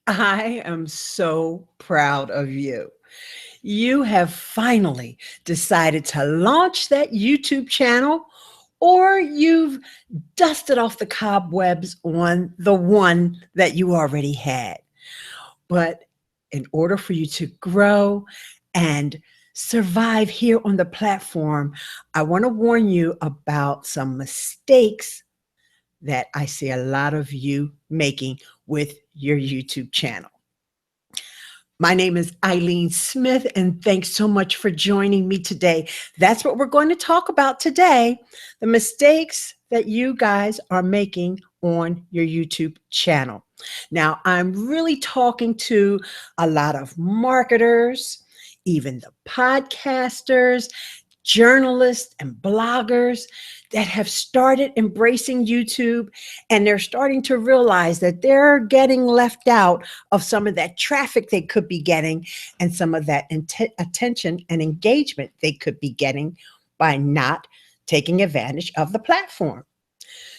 I am so proud of you. You have finally decided to launch that YouTube channel, or you've dusted off the cobwebs on the one that you already had. But in order for you to grow and survive here on the platform, I want to warn you about some mistakes that I see a lot of you making with your YouTube channel. My name is Ileane Smith, and thanks so much for joining me today. That's what we're going to talk about today, the mistakes that you guys are making on your YouTube channel. Now, I'm really talking to a lot of marketers, even the podcasters, journalists, and bloggers that have started embracing YouTube, and they're starting to realize that they're getting left out of some of that traffic they could be getting and some of that attention and engagement they could be getting by not taking advantage of the platform.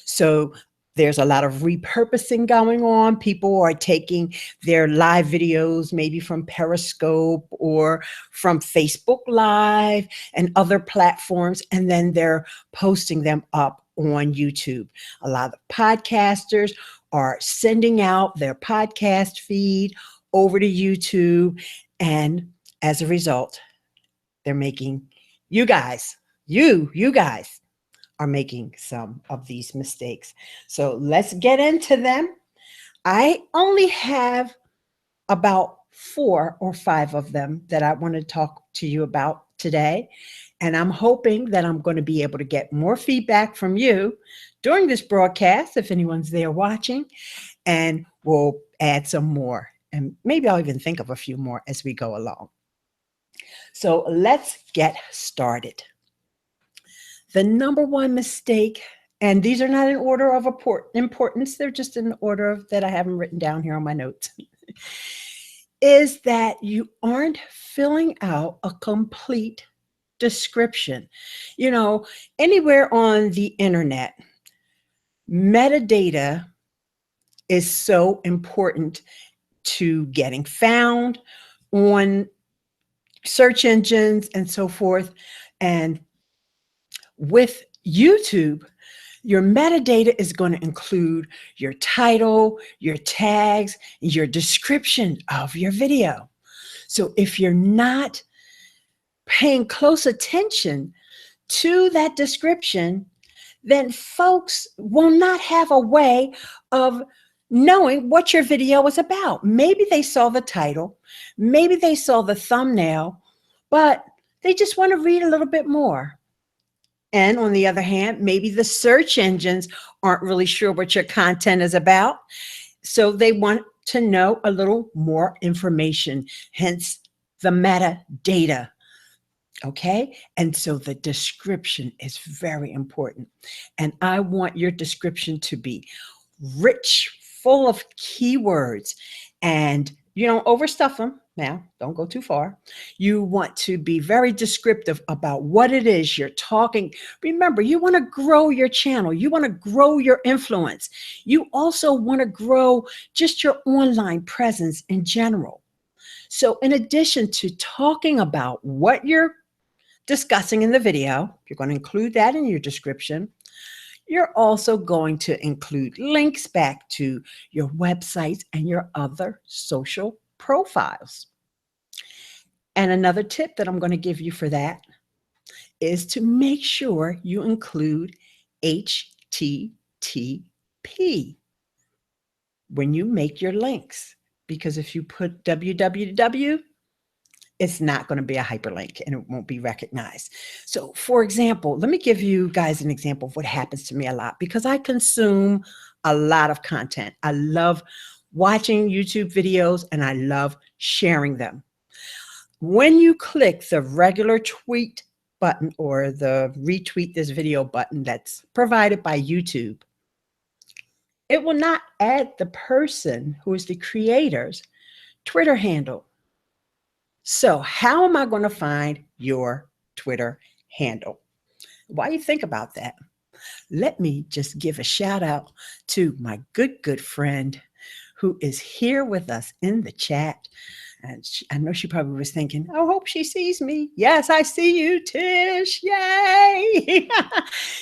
So there's a lot of repurposing going on. People are taking their live videos, maybe from Periscope or from Facebook Live and other platforms, and then they're posting them up on YouTube. A lot of podcasters are sending out their podcast feed over to YouTube, and as a result, they're making you guys are making some of these mistakes. So let's get into them. I only have about 4 or 5 of them that I want to talk to you about today. And I'm hoping that I'm going to be able to get more feedback from you during this broadcast, if anyone's there watching, and we'll add some more. And maybe I'll even think of a few more as we go along. So let's get started. The number one mistake, and these are not in order of importance, they're just in order of that I haven't written down here on my notes, is that you aren't filling out a complete description. You know, anywhere on the internet, metadata is so important to getting found on search engines and so forth. And with YouTube, your metadata is going to include your title, your tags, your description of your video. So if you're not paying close attention to that description, then folks will not have a way of knowing what your video is about. Maybe they saw the title, maybe they saw the thumbnail, but they just want to read a little bit more. And on the other hand, maybe the search engines aren't really sure what your content is about. So they want to know a little more information, hence the metadata. Okay. And so the description is very important. And I want your description to be rich, full of keywords, and you don't overstuff them. Now, don't go too far. You want to be very descriptive about what it is you're talking. Remember, you want to grow your channel. You want to grow your influence. You also want to grow just your online presence in general. So in addition to talking about what you're discussing in the video, you're going to include that in your description. You're also going to include links back to your websites and your other social profiles. And another tip that I'm going to give you for that is to make sure you include HTTP when you make your links, because if you put www, it's not going to be a hyperlink and it won't be recognized. So for example, let me give you guys an example of what happens to me a lot, because I consume a lot of content. I love watching YouTube videos and I love sharing them. When you click the regular tweet button or the retweet this video button that's provided by YouTube, it will not add the person who is the creator's Twitter handle. So how am I going to find your Twitter handle? While you think about that, let me just give a shout out to my good friend who is here with us in the chat. And I know she probably was thinking, I hope she sees me. Yes, I see you, Tish. Yay.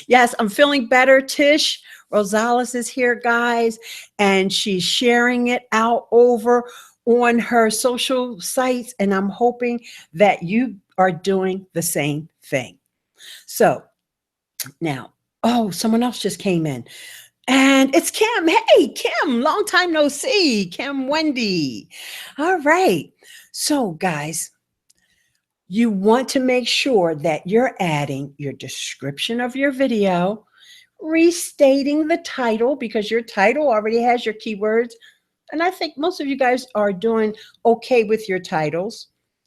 Yes, I'm feeling better. Tish Rosales is here, guys, and she's sharing it out over on her social sites. And I'm hoping that you are doing the same thing. So now, oh, someone else just came in. And it's Kim. Hey, Kim, long time no see. Kim Wendy. All right. So, guys, you want to make sure that you're adding your description of your video, restating the title because your title already has your keywords. And I think most of you guys are doing okay with your titles,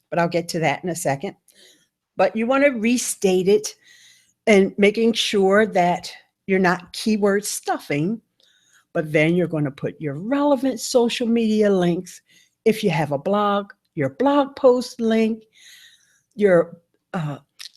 but I'll get to that in a second. But you want to restate it and making sure that you're not keyword stuffing. But then you're going to put your relevant social media links. If you have a blog, your blog post link, your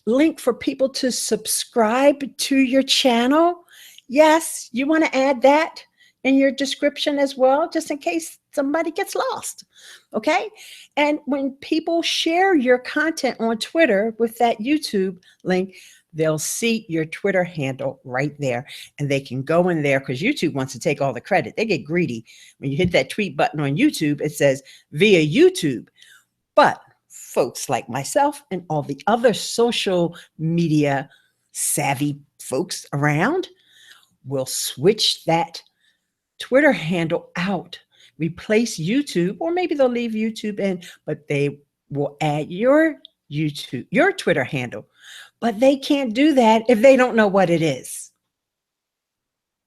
link for people to subscribe to your channel. Yes, you want to add that in your description as well, just in case somebody gets lost. Okay. And when people share your content on Twitter with that YouTube link, they'll see your Twitter handle right there, and they can go in there because YouTube wants to take all the credit. They get greedy. When you hit that tweet button on YouTube, it says via YouTube. But folks like myself and all the other social media savvy folks around will switch that Twitter handle out, replace YouTube, or maybe they'll leave YouTube in, but they will add your Twitter handle. But they can't do that if they don't know what it is.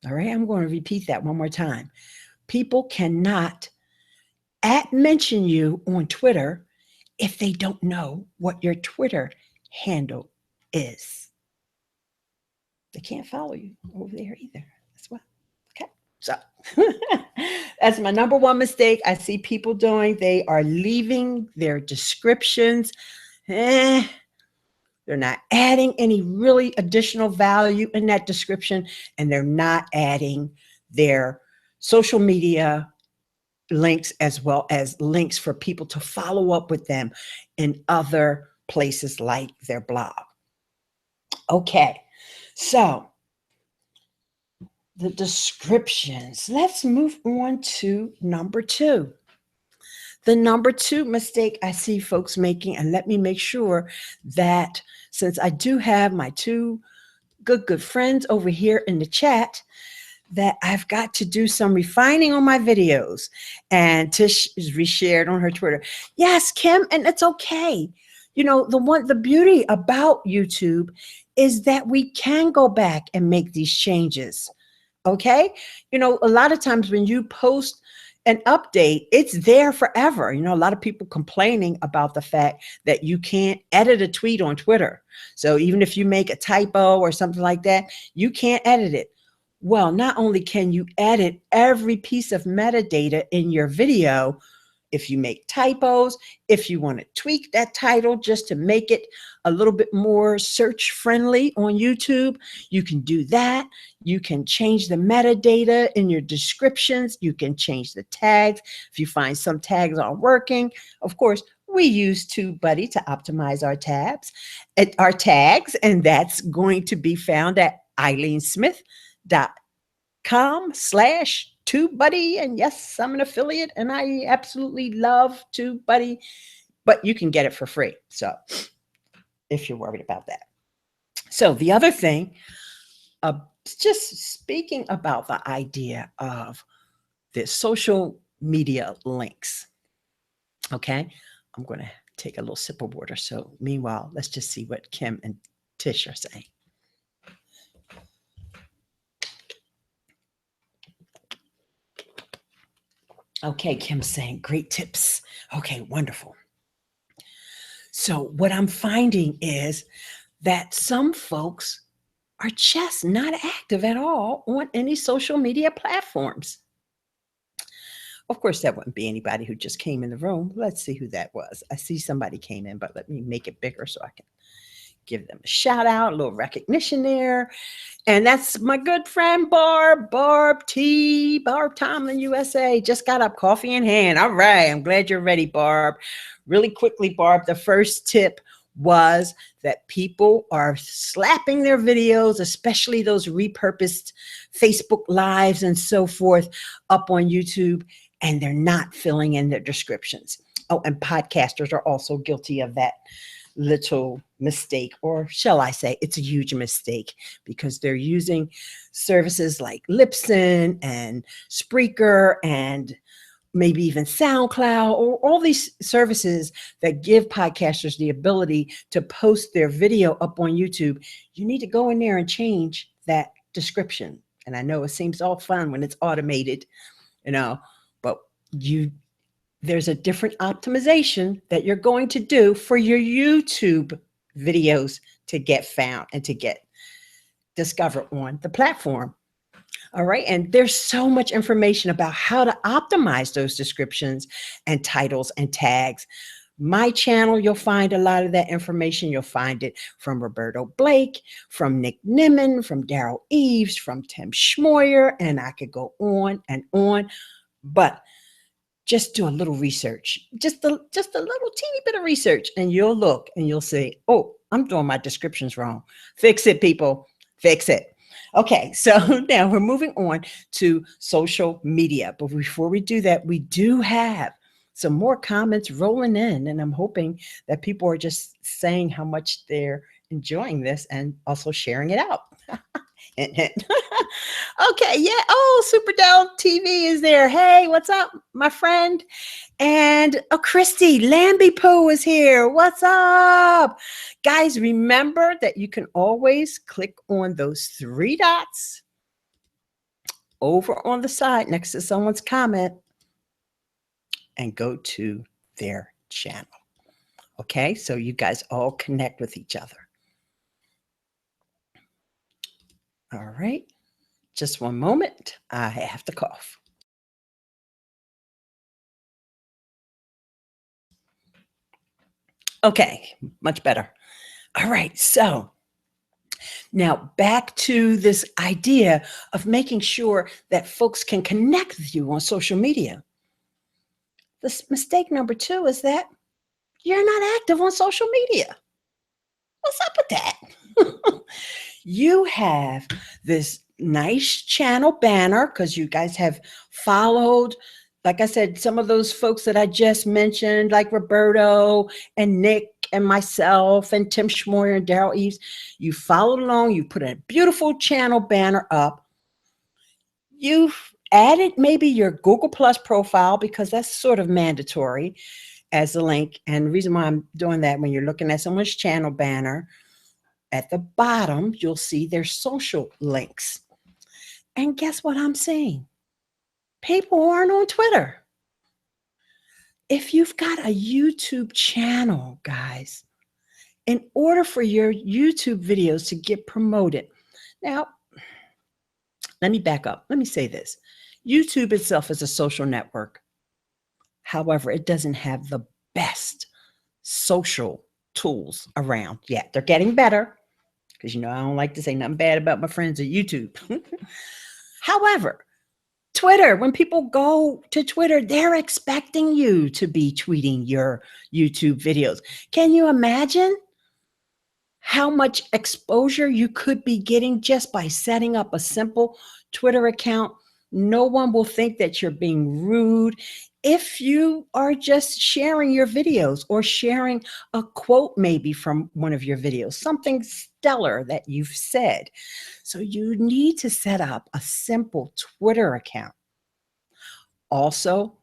All right, I'm going to repeat that one more time. People cannot mention you on Twitter if they don't know what your Twitter handle is. They can't follow you over there either as well. Okay, so that's my number one mistake I see people doing. They are leaving their descriptions. They're not adding any really additional value in that description, and they're not adding their social media links as well as links for people to follow up with them in other places like their blog. Okay, so the descriptions. Let's move on to number two. The number two mistake I see folks making, and let me make sure that since I do have my two good friends over here in the chat, that I've got to do some refining on my videos. And Tish is reshared on her Twitter. Yes, Kim, and it's okay. You know, the beauty about YouTube is that we can go back and make these changes. Okay. You know, a lot of times when you post an update, it's there forever. You know, a lot of people complaining about the fact that you can't edit a tweet on Twitter. So even if you make a typo or something like that, you can't edit it. Well, not only can you edit every piece of metadata in your video, if you make typos, if you want to tweak that title just to make it a little bit more search friendly on YouTube, you can do that. You can change the metadata in your descriptions. You can change the tags. If you find some tags aren't working, of course, we use TubeBuddy to optimize our tags, and that's going to be found at IleaneSmith.com/TubeBuddy. And yes, I'm an affiliate and I absolutely love TubeBuddy, but you can get it for free. So if you're worried about that. So the other thing, just speaking about the idea of the social media links. Okay. I'm going to take a little sip of water. So meanwhile, let's just see what Kim and Tish are saying. Okay, Kim's saying great tips. Okay, wonderful. So what I'm finding is that some folks are just not active at all on any social media platforms. Of course, that wouldn't be anybody who just came in the room. Let's see who that was. I see somebody came in, but let me make it bigger so I can give them a shout out, a little recognition there. And that's my good friend Barb Tomlin, USA. Just got up, coffee in hand. All right, I'm glad you're ready, Barb. Really quickly, Barb, the first tip was that people are slapping their videos, especially those repurposed Facebook lives and so forth, up on YouTube, and they're not filling in their descriptions. Oh, and podcasters are also guilty of that little mistake, or shall I say it's a huge mistake, because they're using services like Libsyn and Spreaker and maybe even SoundCloud, or all these services that give podcasters the ability to post their video up on YouTube. You need to go in there and change that description. And I know it seems all fun when it's automated, but there's a different optimization that you're going to do for your YouTube videos to get found and to get discovered on the platform. All right. And there's so much information about how to optimize those descriptions and titles and tags. My channel, you'll find a lot of that information. You'll find it from Roberto Blake, from Nick Nimmin, from Daryl Eves, from Tim Schmoyer, and I could go on and on. But just do a little research, just a little teeny bit of research, and you'll look and you'll say, oh, I'm doing my descriptions wrong. Fix it, people. Fix it. Okay, so now we're moving on to social media. But before we do that, we do have some more comments rolling in, and I'm hoping that people are just saying how much they're enjoying this and also sharing it out. Okay, yeah. Oh, Super Del TV is there. Hey, what's up, my friend? And Christy Lambie Poo is here. What's up? Guys, remember that you can always click on those 3 dots over on the side next to someone's comment and go to their channel. Okay, so you guys all connect with each other. All right, just one moment. I have to cough. Okay, much better. All right, so now back to this idea of making sure that folks can connect with you on social media. This mistake number 2 is that you're not active on social media. What's up with that? You have this nice channel banner because you guys have followed, like I said, some of those folks that I just mentioned, like Roberto and Nick and myself and Tim Schmoyer and Daryl Eves. You followed along. You put a beautiful channel banner up. You've added maybe your Google Plus profile, because that's sort of mandatory as a link. And the reason why I'm doing that, when you're looking at someone's channel banner, at the bottom, you'll see their social links. And guess what I'm seeing? People aren't on Twitter. If you've got a YouTube channel, guys, in order for your YouTube videos to get promoted. Now, let me back up. Let me say this. YouTube itself is a social network. However, it doesn't have the best social tools around yet. They're getting better, because I don't like to say nothing bad about my friends at YouTube. However, Twitter, when people go to Twitter, they're expecting you to be tweeting your YouTube videos. Can you imagine how much exposure you could be getting just by setting up a simple Twitter account? No one will think that you're being rude if you are just sharing your videos or sharing a quote maybe from one of your videos, something stellar that you've said. So you need to set up a simple Twitter account. Also,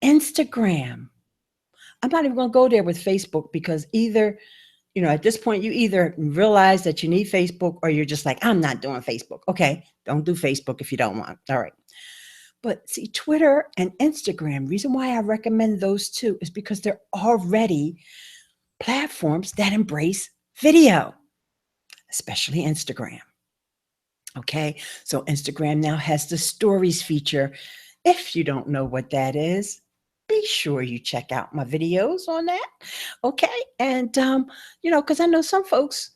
Instagram. I'm not even going to go there with Facebook, because either, at this point, you either realize that you need Facebook, or you're just like, I'm not doing Facebook. Okay, don't do Facebook if you don't want. All right. But see, Twitter and Instagram, reason why I recommend those 2 is because they're already platforms that embrace video, especially Instagram. Okay, so Instagram now has the stories feature. If you don't know what that is, be sure you check out my videos on that. Okay, and because I know some folks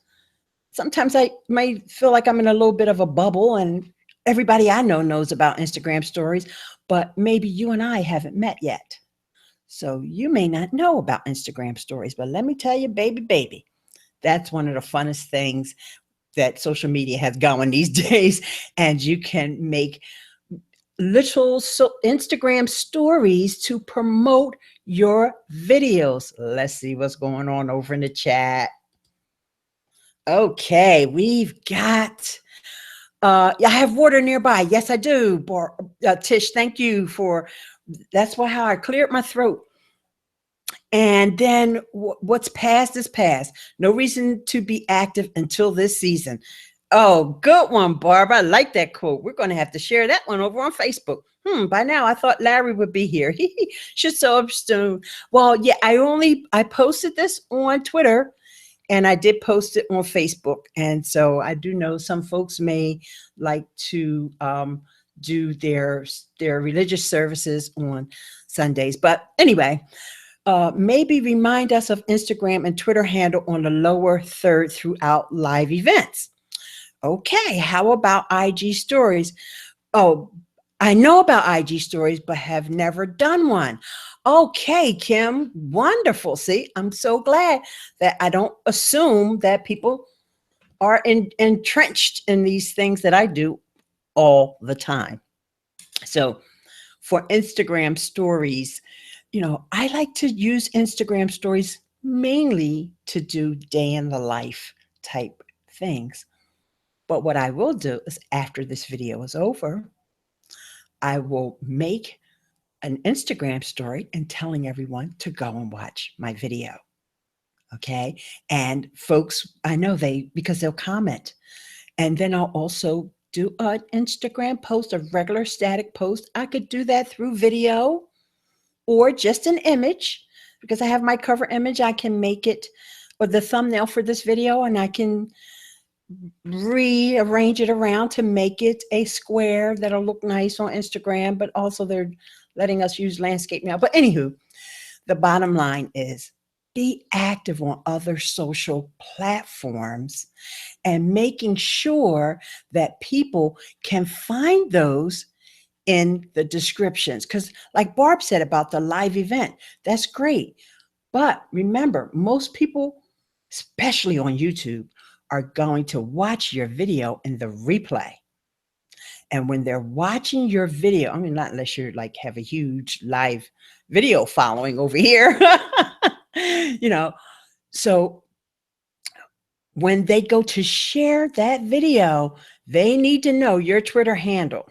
sometimes I might feel like I'm in a little bit of a bubble and everybody I know knows about Instagram stories, but maybe you and I haven't met yet. So you may not know about Instagram stories, but let me tell you, baby, that's one of the funnest things that social media has going these days. And you can make little Instagram stories to promote your videos. Let's see what's going on over in the chat. Okay, we've got I have water nearby. Yes, I do. Tish, thank you for that's why how I cleared my throat. And then what's past is past. No reason to be active until this season. Oh, good one, Barbara. I like that quote. We're going to have to share that one over on Facebook. By now I thought Larry would be here. He should so up soon. Well, yeah, I posted this on Twitter and I did post it on Facebook. And so I do know some folks may like to do their religious services on Sundays. But anyway, maybe remind us of Instagram and Twitter handle on the lower third throughout live events. Okay, how about IG stories? Oh, I know about IG stories, but have never done one. Okay, Kim, wonderful. See, I'm so glad that I don't assume that people are entrenched in these things that I do all the time. So for Instagram stories, I like to use Instagram stories mainly to do day in the life type things. But what I will do is after this video is over, I will make an Instagram story and telling everyone to go and watch my video. Okay. And folks, I know because they'll comment. And then I'll also do an Instagram post, a regular static post. I could do that through video or just an image because I have my cover image. I can make it or the thumbnail for this video and I can rearrange it around to make it a square that'll look nice on Instagram, but also they're letting us use landscape now. But anywho, the bottom line is be active on other social platforms and making sure that people can find those in the descriptions. Because like Barb said about the live event, that's great. But remember, most people, especially on YouTube, are going to watch your video in the replay. And when they're watching your video, I mean, not unless you're like have a huge live video following over here, so when they go to share that video, they need to know your Twitter handle.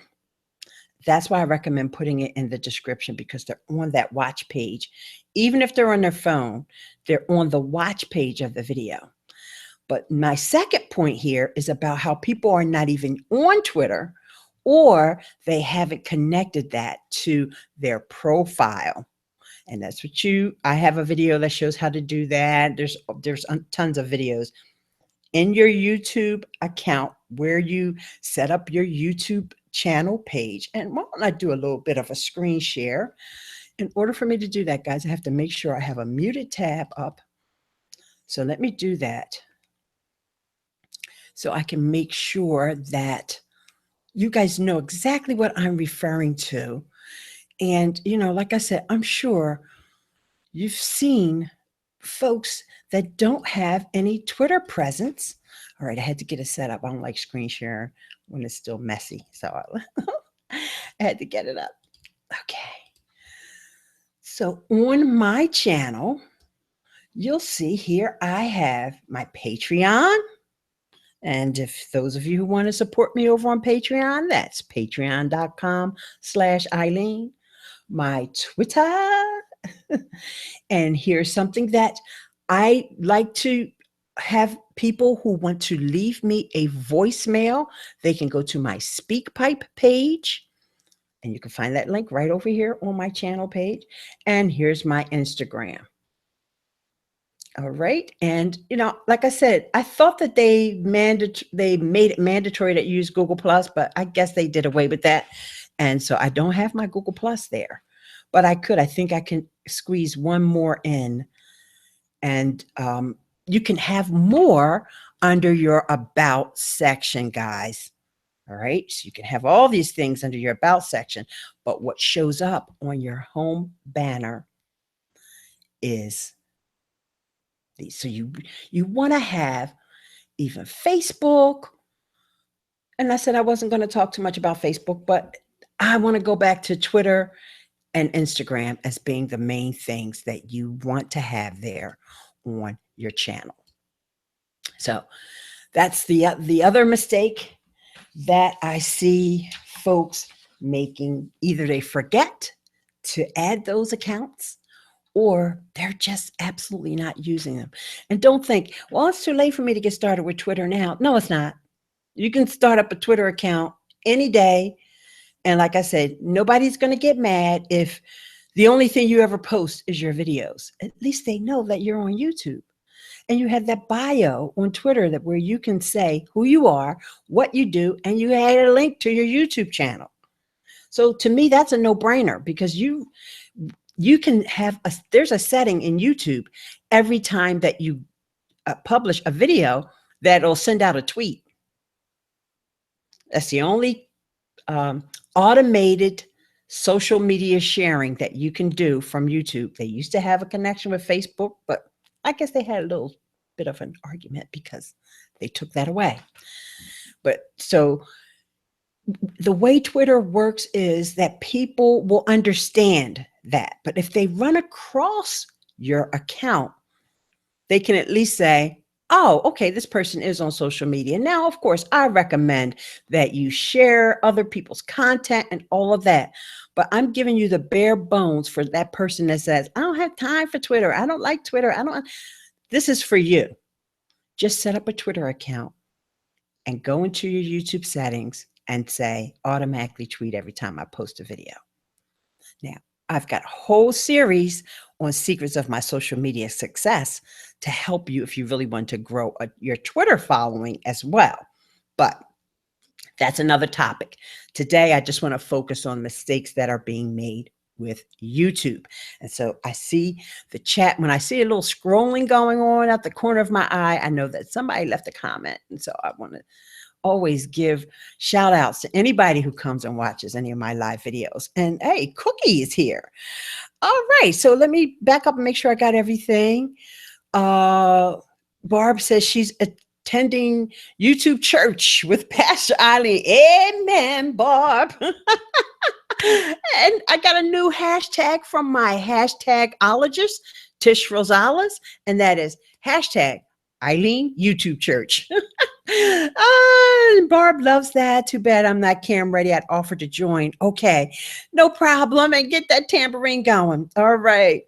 That's why I recommend putting it in the description because they're on that watch page. Even if they're on their phone, they're on the watch page of the video. But my second point here is about how people are not even on Twitter or they haven't connected that to their profile. And that's what I have a video that shows how to do that. There's tons of videos in your YouTube account where you set up your YouTube channel page. And why don't I do a little bit of a screen share? In order for me to do that, guys, I have to make sure I have a muted tab up. So let me do that so I can make sure that you guys know exactly what I'm referring to. And, like I said, I'm sure you've seen folks that don't have any Twitter presence. All right, I had to get it set up. I don't like screen share when it's still messy. So I had to get it up. Okay. So on my channel, you'll see here I have my Patreon. And if those of you who want to support me over on Patreon, that's patreon.com/Ileane. My Twitter. And here's something that I like to have people who want to leave me a voicemail. They can go to my SpeakPipe page. And you can find that link right over here on my channel page. And here's my Instagram. All right. And, like I said, I thought that they made it mandatory that you use Google Plus, but I guess they did away with that. And so I don't have my Google Plus there, but I think I can squeeze one more in. And you can have more under your about section, guys. All right. So you can have all these things under your about section, but what shows up on your home banner is these. So you want to have even Facebook. And I said I wasn't going to talk too much about Facebook, but I want to go back to Twitter and Instagram as being the main things that you want to have there on your channel. So that's the other mistake that I see folks making. Either they forget to add those accounts or they're just absolutely not using them. And don't think, well, it's too late for me to get started with Twitter now. No, it's not. You can start up a Twitter account any day. And like I said, nobody's going to get mad if the only thing you ever post is your videos. At least they know that you're on YouTube. And you have that bio on Twitter that where you can say who you are, what you do, and you add a link to your YouTube channel. So to me, that's a no-brainer because you can have there's a setting in YouTube every time that you publish a video that'll send out a tweet. That's the only automated social media sharing that you can do from YouTube. They used to have a connection with Facebook, but I guess they had a little bit of an argument because they took that away. But so the way Twitter works is that people will understand that. But if they run across your account, they can at least say, oh, okay, this person is on social media. Now, of course, I recommend that you share other people's content and all of that. But I'm giving you the bare bones for that person that says, I don't have time for Twitter. I don't like Twitter. This is for you. Just set up a Twitter account and go into your YouTube settings and say automatically tweet every time I post a video. Now, I've got a whole series on secrets of my social media success to help you if you really want to grow your Twitter following as well. But that's another topic. Today, I just want to focus on mistakes that are being made with YouTube. And so I see the chat. When I see a little scrolling going on out the corner of my eye, I know that somebody left a comment. And so I want to always give shout outs to anybody who comes and watches any of my live videos. And hey, Cookie is here. All right. So let me back up and make sure I got everything. Barb says she's attending YouTube church with Pastor Ileane. Amen, Barb. And I got a new hashtag from my hashtagologist, Tish Rosales, and that is hashtag Ileane YouTube church. Barb loves that. Too bad I'm not cam ready. I'd offer to join. Okay, no problem. And get that tambourine going. All right.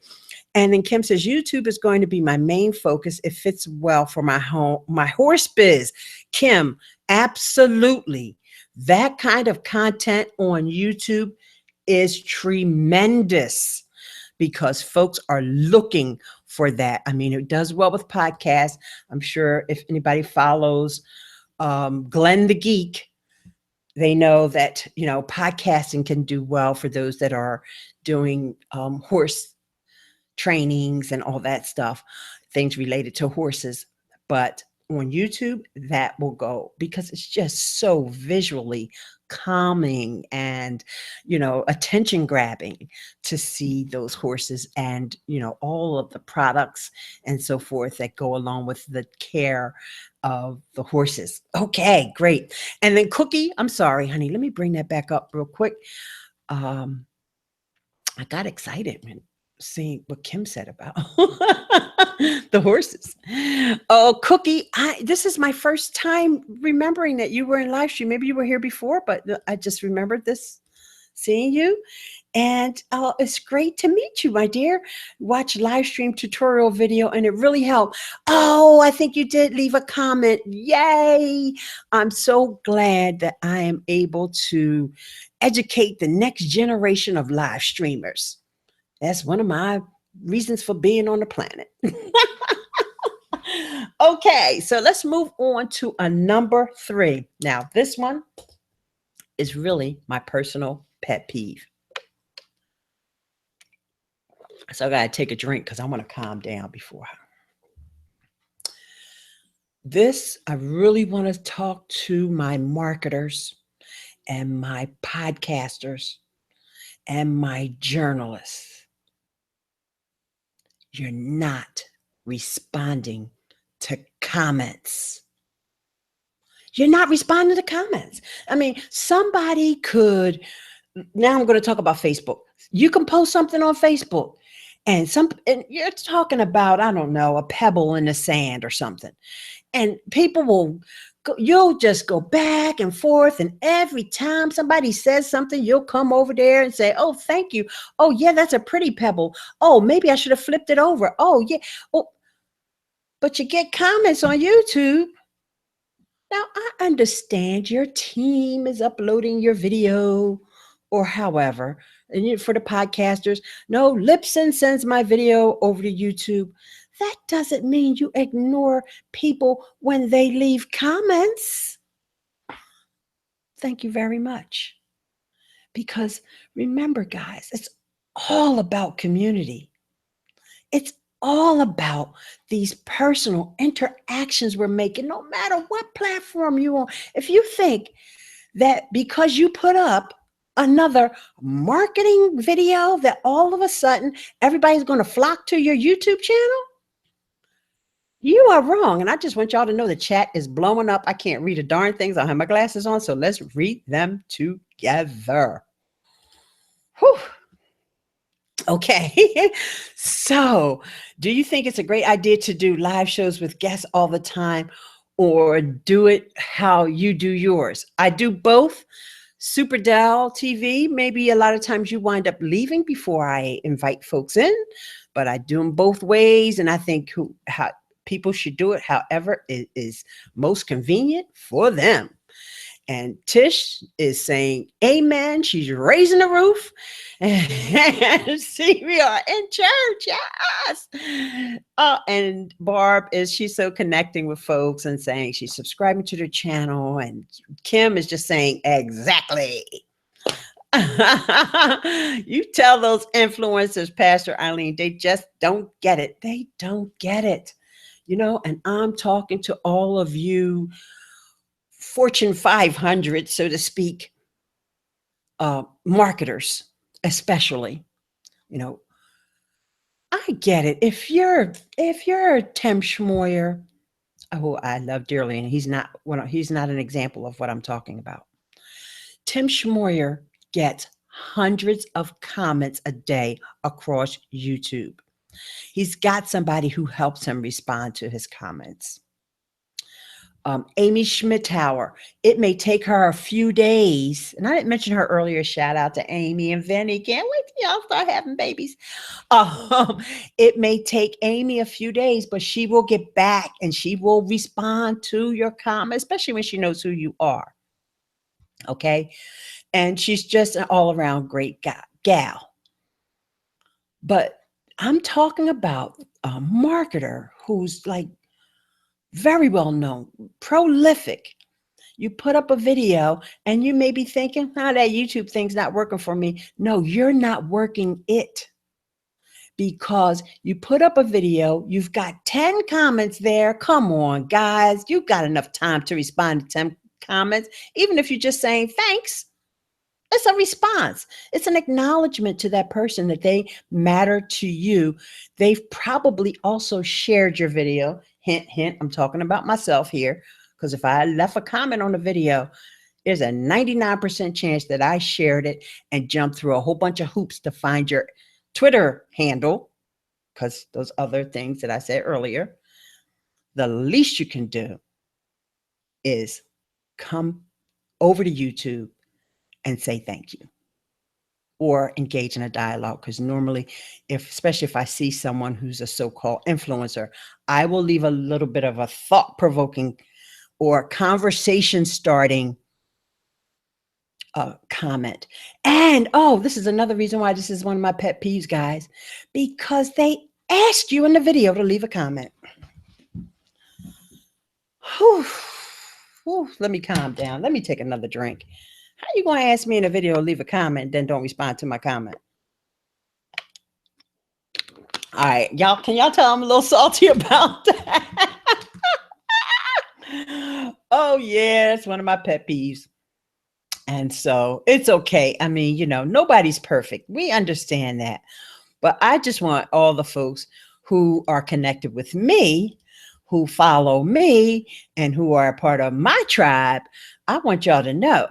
And then Kim says, YouTube is going to be my main focus. It fits well for my horse biz. Kim, absolutely. That kind of content on YouTube is tremendous because folks are looking for that. I mean, it does well with podcasts. I'm sure if anybody follows Glenn the Geek, they know that, podcasting can do well for those that are doing horse trainings and all that stuff, things related to horses. But on YouTube, that will go because it's just so visually calming and, attention grabbing to see those horses and, all of the products and so forth that go along with the care of the horses. Okay, great. And then Cookie, I'm sorry, honey, let me bring that back up real quick. I got excited when seeing what Kim said about the horses. Oh, Cookie, this is my first time remembering that you were in live stream. Maybe you were here before, but I just remembered this, seeing you. And it's great to meet you, my dear. Watch live stream tutorial video, and it really helped. Oh, I think you did leave a comment. Yay. I'm so glad that I am able to educate the next generation of live streamers. That's one of my reasons for being on the planet. Okay, so let's move on to a number 3. Now, this one is really my personal pet peeve. So I got to take a drink because I want to calm down before. This, I really want to talk to my marketers and my podcasters and my journalists. You're not responding to comments. You're not responding to comments. I mean, somebody could, now I'm going to talk about Facebook. You can post something on Facebook and you're talking about, I don't know, a pebble in the sand or something. And people will go, you'll just go back and forth. And every time somebody says something, you'll come over there and say, oh, thank you. Oh, yeah, that's a pretty pebble. Oh, maybe I should have flipped it over. Oh, yeah. Oh, but you get comments on YouTube. Now, I understand your team is uploading your video or however, and for the podcasters, no, Lipson sends my video over to YouTube. That doesn't mean you ignore people when they leave comments. Thank you very much. Because remember, guys, it's all about community. It's all about these personal interactions we're making, no matter what platform you're on. If you think that because you put up another marketing video that all of a sudden everybody's going to flock to your YouTube channel, you are wrong. And I just want y'all to know the chat is blowing up. I can't read a darn things. I don't have my glasses on, so let's read them together. Whew. Okay. So, do you think it's a great idea to do live shows with guests all the time or do it how you do yours? I do both. Super Dell TV, maybe a lot of times you wind up leaving before I invite folks in, but I do them both ways. And I think how people should do it however it is most convenient for them. And Tish is saying, amen. She's raising the roof. And see, we are in church. Yes. And Barb she's so connecting with folks and saying she's subscribing to their channel. And Kim is just saying, exactly. You tell those influencers, Pastor Ileane, they just don't get it. They don't get it. And I'm talking to all of you Fortune 500, so to speak, marketers, especially. I get it. If you're Tim Schmoyer, who I love dearly, and he's not an example of what I'm talking about. Tim Schmoyer gets hundreds of comments a day across YouTube. He's got somebody who helps him respond to his comments. Amy Schmidtauer, it may take her a few days, and I didn't mention her earlier. Shout out to Amy and Vinny. Can't wait till y'all start having babies. It may take Amy a few days, but she will get back and she will respond to your comment, especially when she knows who you are. Okay, and she's just an all-around great gal. But I'm talking about a marketer who's like very well known, prolific. You put up a video and you may be thinking, that YouTube thing's not working for me. No, you're not working it, because you put up a video, you've got 10 comments there. Come on, guys, you've got enough time to respond to 10 comments. Even if you're just saying thanks, it's a response. It's an acknowledgement to that person that they matter to you. They've probably also shared your video. Hint, hint, I'm talking about myself here, because if I left a comment on the video, there's a 99% chance that I shared it and jumped through a whole bunch of hoops to find your Twitter handle, because those other things that I said earlier. The least you can do is come over to YouTube and say thank you, or engage in a dialogue. Because normally, especially if I see someone who's a so-called influencer, I will leave a little bit of a thought-provoking or conversation-starting comment. And this is another reason why this is one of my pet peeves, guys, because they asked you in the video to leave a comment. Whew. Whew. Let me calm down. Let me take another drink. How you going to ask me in a video to leave a comment, then don't respond to my comment? All right, y'all, can y'all tell I'm a little salty about that? Oh, yeah, it's one of my pet peeves. And so it's okay. I mean, nobody's perfect. We understand that. But I just want all the folks who are connected with me, who follow me, and who are a part of my tribe, I want y'all to know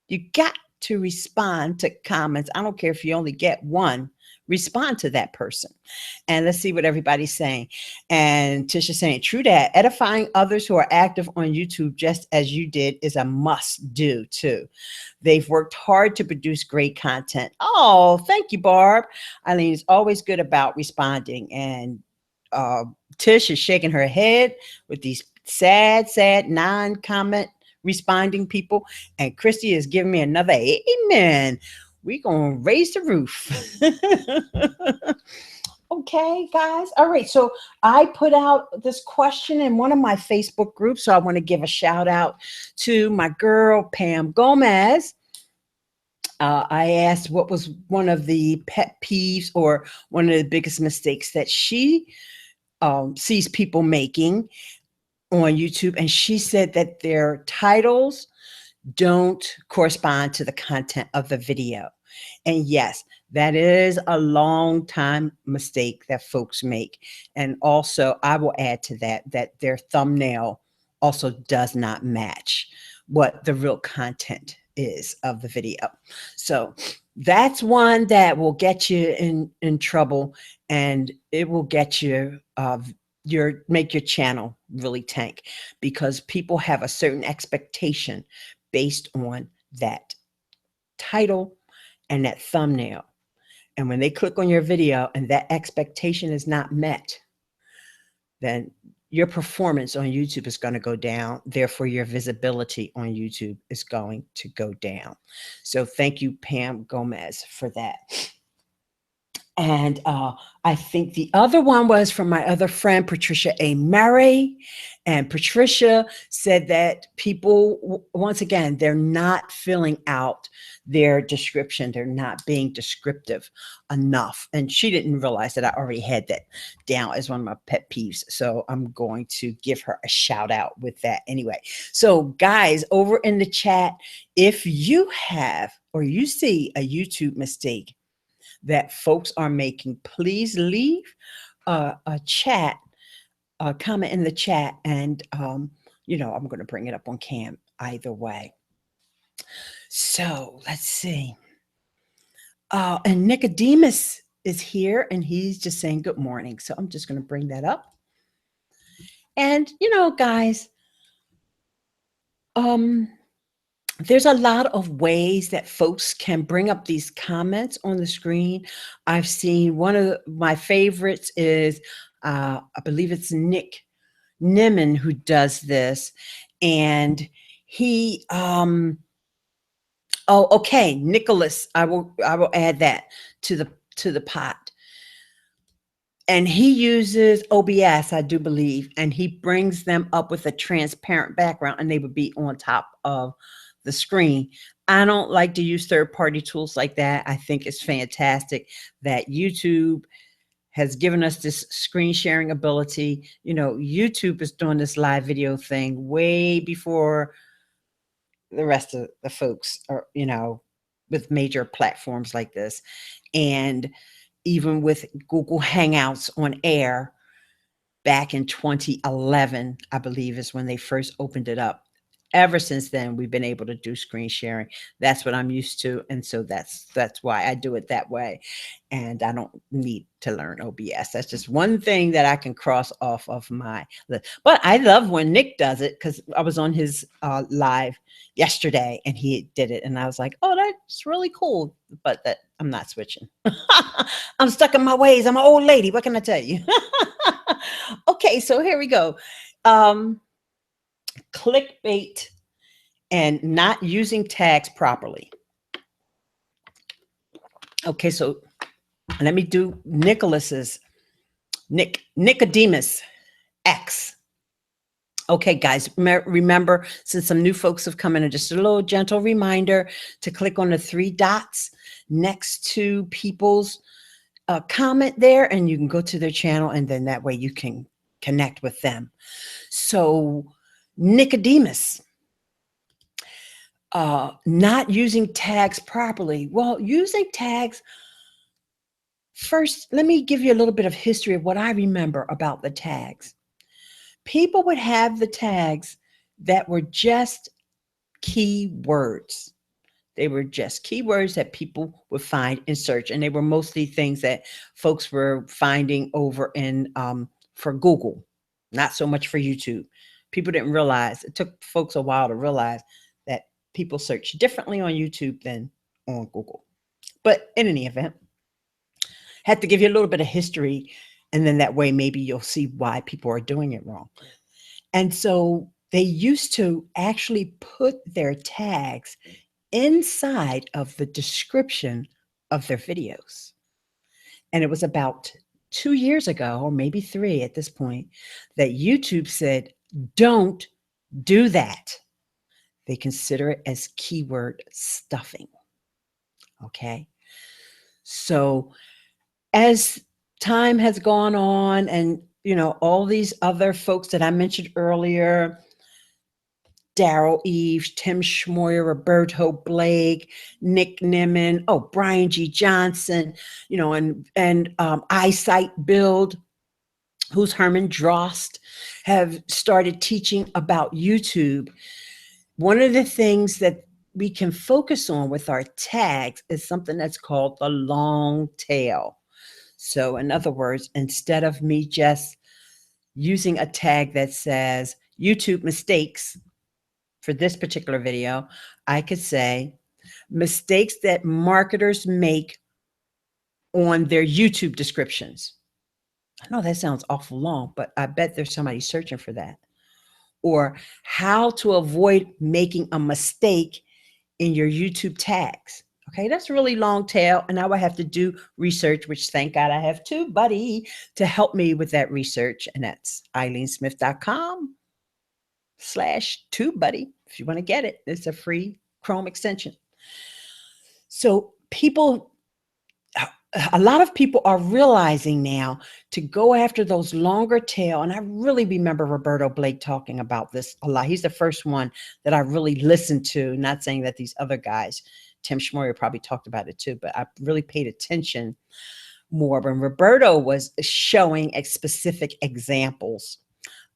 you got to respond to comments. I don't care if you only get one, respond to that person. And let's see what everybody's saying. And Tisha saying, true that. Edifying others who are active on YouTube just as you did is a must do too. They've worked hard to produce great content. Oh, thank you, Barb. Ileane is always good about responding. And uh, Tish is shaking her head with these sad non-comment responding people. And Christy is giving me another amen. We're going to raise the roof. Okay, guys. All right. So I put out this question in one of my Facebook groups. So I want to give a shout out to my girl, Pam Gomez. I asked what was one of the pet peeves or one of the biggest mistakes that she sees people making on YouTube. And she said that their titles don't correspond to the content of the video. And yes, that is a long time mistake that folks make. And also, I will add to that their thumbnail also does not match what the real content is of the video. So that's one that will get you in trouble, and it will get you make your channel really tank, because people have a certain expectation based on that title and that thumbnail. And when they click on your video and that expectation is not met, then your performance on YouTube is going to go down. Therefore, your visibility on YouTube is going to go down. So thank you, Pam Gomez, for that. And I think the other one was from my other friend, Patricia A. Murray. And Patricia said that people, once again, they're not filling out their description. They're not being descriptive enough. And she didn't realize that I already had that down as one of my pet peeves. So I'm going to give her a shout out with that anyway. So guys, over in the chat, if you have or you see a YouTube mistake that folks are making, please leave a comment in the chat, and I'm going to bring it up on cam either way. So let's see. And Nicodemus is here, and he's just saying good morning. So I'm just going to bring that up. And guys, there's a lot of ways that folks can bring up these comments on the screen. I've seen one of my favorites is, I believe it's Nick Nimmin who does this. And he, okay, Nicholas, I will add that to the pot. And he uses OBS, I do believe, and he brings them up with a transparent background, and they would be on top of the screen. I don't like to use third-party tools like that. I think it's fantastic that YouTube has given us this screen sharing ability. YouTube is doing this live video thing way before the rest of the folks are, with major platforms like this. And even with Google Hangouts on air back in 2011, I believe is when they first opened it up. Ever since then, we've been able to do screen sharing. That's what I'm used to. And so that's why I do it that way. And I don't need to learn OBS. That's just one thing that I can cross off of my list. But I love when Nick does it, because I was on his live yesterday and he did it. And I was like, oh, that's really cool. But I'm not switching. I'm stuck in my ways. I'm an old lady. What can I tell you? Okay, so here we go. Clickbait and not using tags properly. Okay, so let me do Nicodemus X. Okay, guys, remember, since some new folks have come in, just a little gentle reminder to click on the 3 dots next to people's comment there, and you can go to their channel, and then that way you can connect with them. So Nicodemus, not using tags properly. Well, using tags, first, let me give you a little bit of history of what I remember about the tags. People would have the tags that were just keywords. They were just keywords that people would find in search, and they were mostly things that folks were finding over in for Google, not so much for YouTube. People didn't realize, it took folks a while to realize that people search differently on YouTube than on Google. But in any event, had to give you a little bit of history, and then that way maybe you'll see why people are doing it wrong. And so they used to actually put their tags inside of the description of their videos. And it was about 2 years ago, or maybe 3 at this point, that YouTube said, don't do that. They consider it as keyword stuffing. Okay. So as time has gone on, and all these other folks that I mentioned earlier, Daryl Eves, Tim Schmoyer, Roberto Blake, Nick Nimmin, Brian G. Johnson, and Eyesight Build, who's Herman Drost, have started teaching about YouTube. One of the things that we can focus on with our tags is something that's called the long tail. So in other words, instead of me just using a tag that says YouTube mistakes, for this particular video, I could say mistakes that marketers make on their YouTube descriptions. I know that sounds awful long, but I bet there's somebody searching for that. Or how to avoid making a mistake in your YouTube tags. Okay, that's a really long tail, and I would have to do research, which thank God I have TubeBuddy to help me with that research, and that's ileanesmith.com/TubeBuddy. If you want to get it, it's a free Chrome extension. So a lot of people are realizing now to go after those longer tail. And I really remember Roberto Blake talking about this a lot. He's the first one that I really listened to, not saying that these other guys, Tim Schmoyer probably talked about it too, but I really paid attention more when Roberto was showing specific examples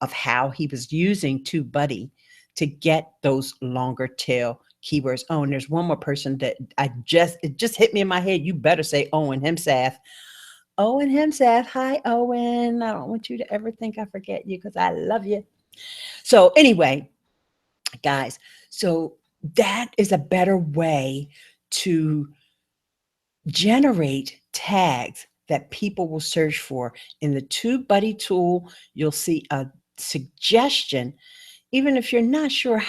of how he was using TubeBuddy to get those longer tail keywords. Oh, and there's one more person that it just hit me in my head. You better say Owen Hemsath. Owen Hemsath. Hi, Owen. I don't want you to ever think I forget you because I love you. So anyway, guys, so that is a better way to generate tags that people will search for. In the TubeBuddy tool, you'll see a suggestion. Even if you're not sure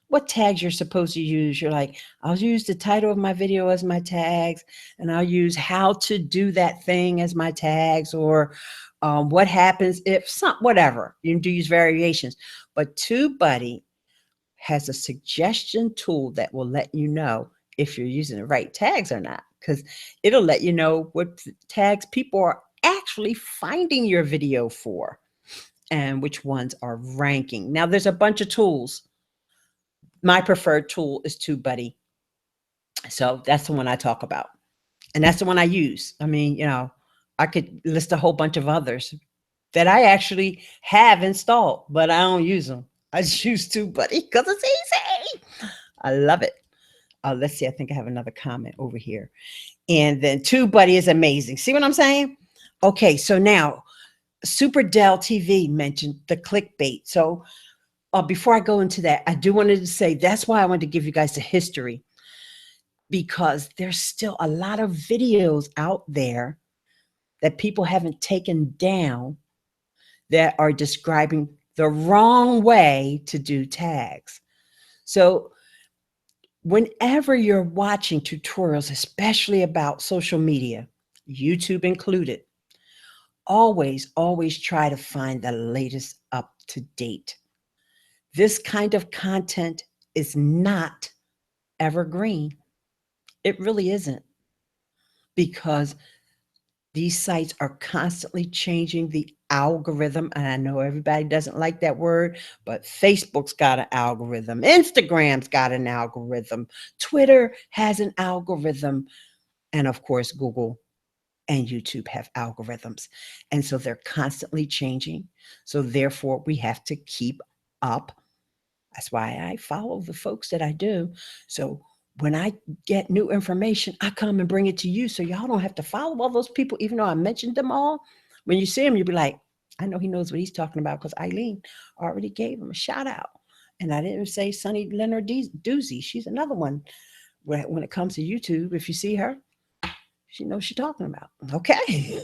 what tags you're supposed to use, you're like, I'll use the title of my video as my tags, and I'll use how to do that thing as my tags, or what happens if whatever. You can use variations. But TubeBuddy has a suggestion tool that will let you know if you're using the right tags or not, because it'll let you know what tags people are actually finding your video for and which ones are ranking. Now, there's a bunch of tools. My preferred tool is TubeBuddy. So that's the one I talk about. And that's the one I use. I mean, I could list a whole bunch of others that I actually have installed, but I don't use them. I just use TubeBuddy because it's easy. I love it. Let's see. I think I have another comment over here. And then TubeBuddy is amazing. See what I'm saying? Okay, so now Super Dell TV mentioned the clickbait. So before I go into that, I do wanted to say that's why I wanted to give you guys the history, because there's still a lot of videos out there that people haven't taken down that are describing the wrong way to do tags. So whenever you're watching tutorials, especially about social media, YouTube included, always try to find the latest up to date. This kind of content is not evergreen. It really isn't, because These sites are constantly changing the algorithm. And I know everybody doesn't like that word, but Facebook's got an algorithm. Instagram's got an algorithm. Twitter has an algorithm. And of course, Google and YouTube have algorithms. And so they're constantly changing. So therefore, we have to keep up. That's why I follow the folks that I do. So when I get new information, I come and bring it to you. So y'all don't have to follow all those people, even though I mentioned them all. When you see them, you'll be like, I know he knows what he's talking about because Ileane already gave him a shout out. And I didn't say Sunny Leonard Doozy. She's another one. When it comes to YouTube, if you see her, she knows what she's talking about. Okay.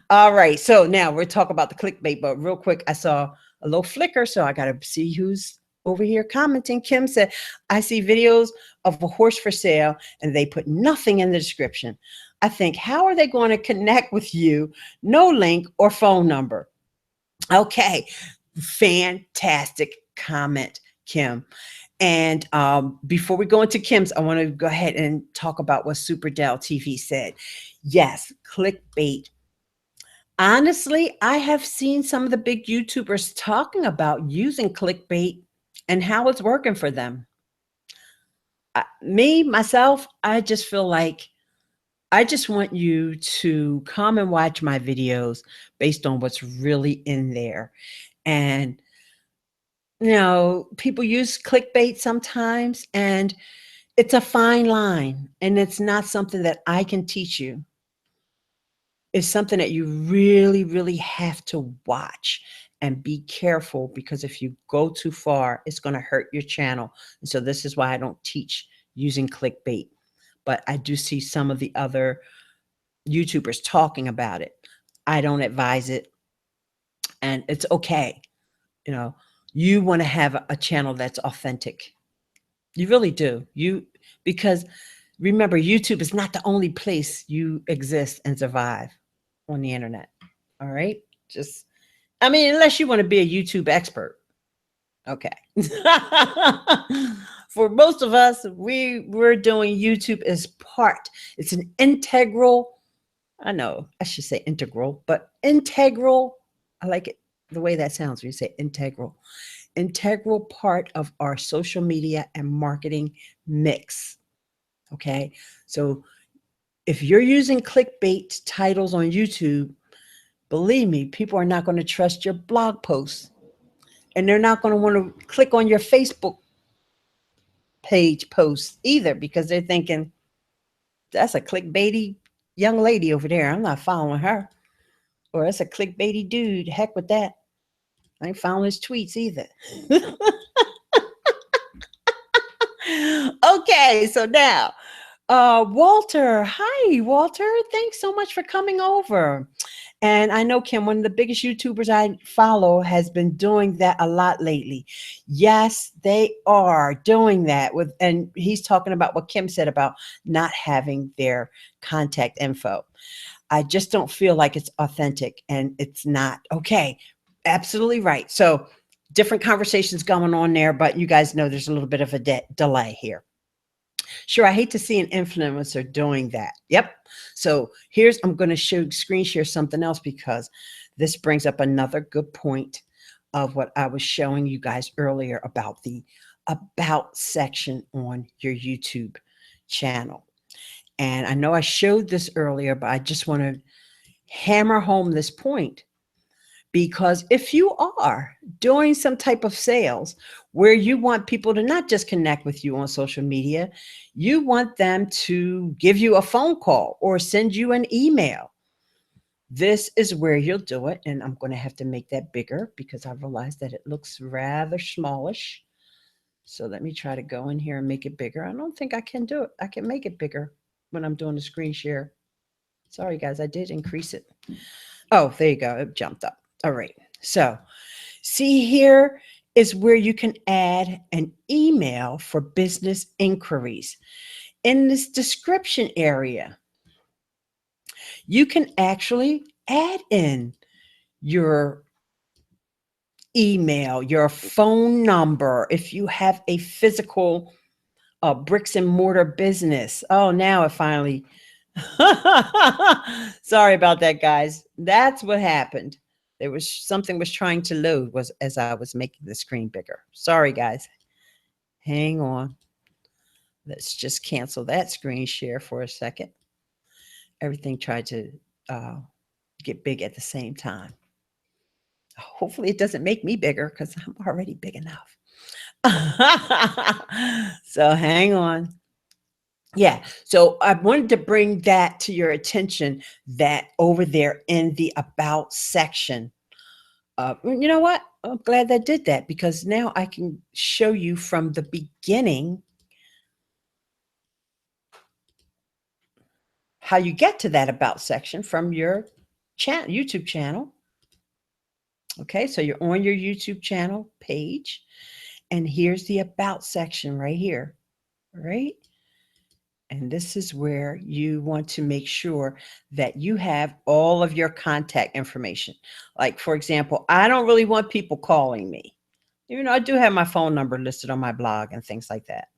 All right. So now we're talking about the clickbait, but real quick, I saw a little flicker, so I got to see who's over here commenting. Kim said, I see videos of a horse for sale and they put nothing in the description. I think, how are they going to connect with you? No link or phone number. Okay. Fantastic comment, Kim. And before we go into Kim's, I want to go ahead and talk about what Superdell TV said. Yes, clickbait. Honestly, I have seen some of the big YouTubers talking about using clickbait and how it's working for them. Myself, I just feel like I just want you to come and watch my videos based on what's really in there. And people use clickbait sometimes, and it's a fine line, and it's not something that I can teach you. It's something that you really, really have to watch and be careful, because if you go too far, it's going to hurt your channel. And so this is why I don't teach using clickbait. But I do see some of the other YouTubers talking about it. I don't advise it, and it's okay. You want to have a channel that's authentic. You really do. Because remember, YouTube is not the only place you exist and survive on the internet. All right. Unless you want to be a YouTube expert. Okay. For most of us, we're doing YouTube as part. It's an integral. I know I should say integral, but integral. I like it the way that sounds when you say integral part of our social media and marketing mix. Okay. So if you're using clickbait titles on YouTube, believe me, people are not going to trust your blog posts, and they're not going to want to click on your Facebook page posts either, because they're thinking, that's a clickbaity young lady over there. I'm not following her. Or that's a clickbaity dude. Heck with that. I ain't following his tweets either. Okay, so now, Walter. Hi, Walter. Thanks so much for coming over. And I know, Kim, one of the biggest YouTubers I follow has been doing that a lot lately. Yes, they are doing that and he's talking about what Kim said about not having their contact info. I just don't feel like it's authentic, and it's not. Okay, absolutely right. So different conversations going on there, but you guys know there's a little bit of a delay here. Sure, I hate to see an influencer doing that. Yep. So I'm going to screen share something else, because this brings up another good point of what I was showing you guys earlier about the about section on your YouTube channel. And I know I showed this earlier, but I just want to hammer home this point. Because if you are doing some type of sales where you want people to not just connect with you on social media, you want them to give you a phone call or send you an email. This is where you'll do it. And I'm going to have to make that bigger, because I realized that it looks rather smallish. So let me try to go in here and make it bigger. I don't think I can do it. I can make it bigger when I'm doing the screen share. Sorry, guys, I did increase it. Oh, there you go. It jumped up. All right. So see, here is where you can add an email for business inquiries. In this description area, you can actually add in your email, your phone number, if you have a physical bricks and mortar business. Oh, now it finally, Sorry about that, guys. That's what happened. There was something was trying to load was as I was making the screen bigger. Sorry, guys. Hang on. Let's just cancel that screen share for a second. Everything tried to uh, get big at the same time. Hopefully, it doesn't make me bigger because I'm already big enough. So hang on. Yeah. So I wanted to bring that to your attention that over there in the about section. You know what? I'm glad that did that because now I can show you from the beginning how you get to that about section from your YouTube channel. Okay, so you're on your YouTube channel page, and here's the about section right here, right? And this is where you want to make sure that you have all of your contact information. Like, for example, I don't really want people calling me. You know, I do have my phone number listed on my blog and things like that.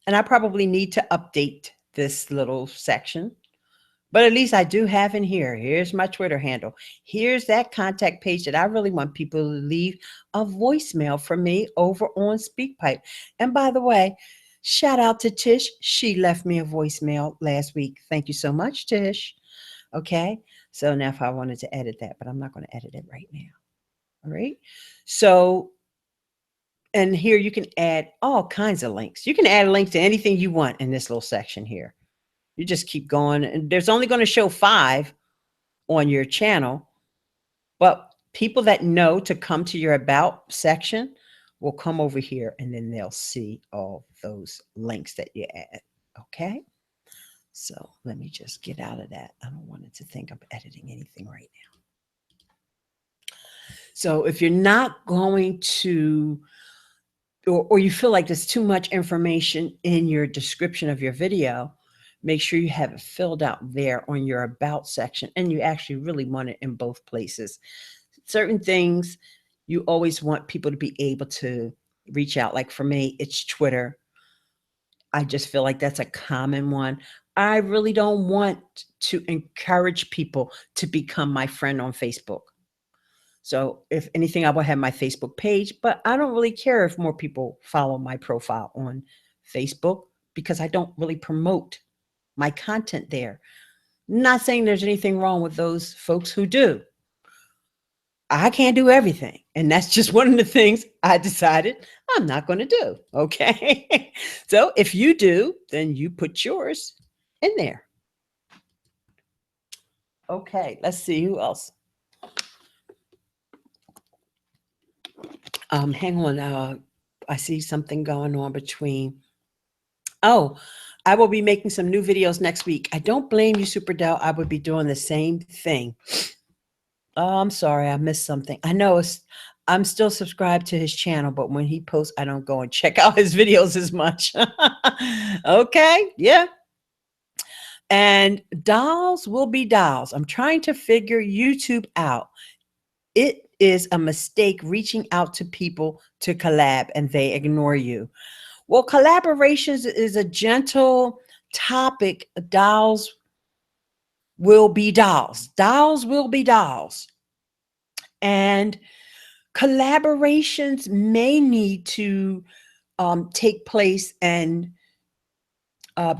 And I probably need to update this little section, but at least I do have in here. Here's my Twitter handle. Here's that contact page that I really want people to leave a voicemail for me over on SpeakPipe. And by the way, shout out to Tish. She left me a voicemail last week. Thank you so much, Tish. Okay. So now if I wanted to edit that, but I'm not going to edit it right now. All right. So, and here you can add all kinds of links. You can add a link to anything you want in this little section here. You just keep going. And there's only going to show 5 on your channel, but people that know to come to your about section will come over here and then they'll see all those links that you add. Okay. So let me just get out of that. I don't want it to think I'm editing anything right now. So if you're not going to, or you feel like there's too much information in your description of your video, make sure you have it filled out there on your about section. And you actually really want it in both places. Certain things you always want people to be able to reach out. Like for me, it's Twitter. I just feel like that's a common one. I really don't want to encourage people to become my friend on Facebook. So if anything, I will have my Facebook page, but I don't really care if more people follow my profile on Facebook because I don't really promote my content there. Not saying there's anything wrong with those folks who do. I can't do everything. And that's just one of the things I decided I'm not going to do. Okay. So if you do, then you put yours in there. Okay. Let's see who else. Hang on. I see something going on between. Oh, I will be making some new videos next week. I don't blame you, Super Dell. I would be doing the same thing. Oh, I'm sorry. I missed something. I know I'm still subscribed to his channel, but when he posts, I don't go and check out his videos as much. Okay. Yeah. And dolls will be dolls. I'm trying to figure YouTube out. It is a mistake reaching out to people to collab and they ignore you. Well, collaborations is a gentle topic. Dolls will be dolls. Dolls will be dolls. And collaborations may need to take place and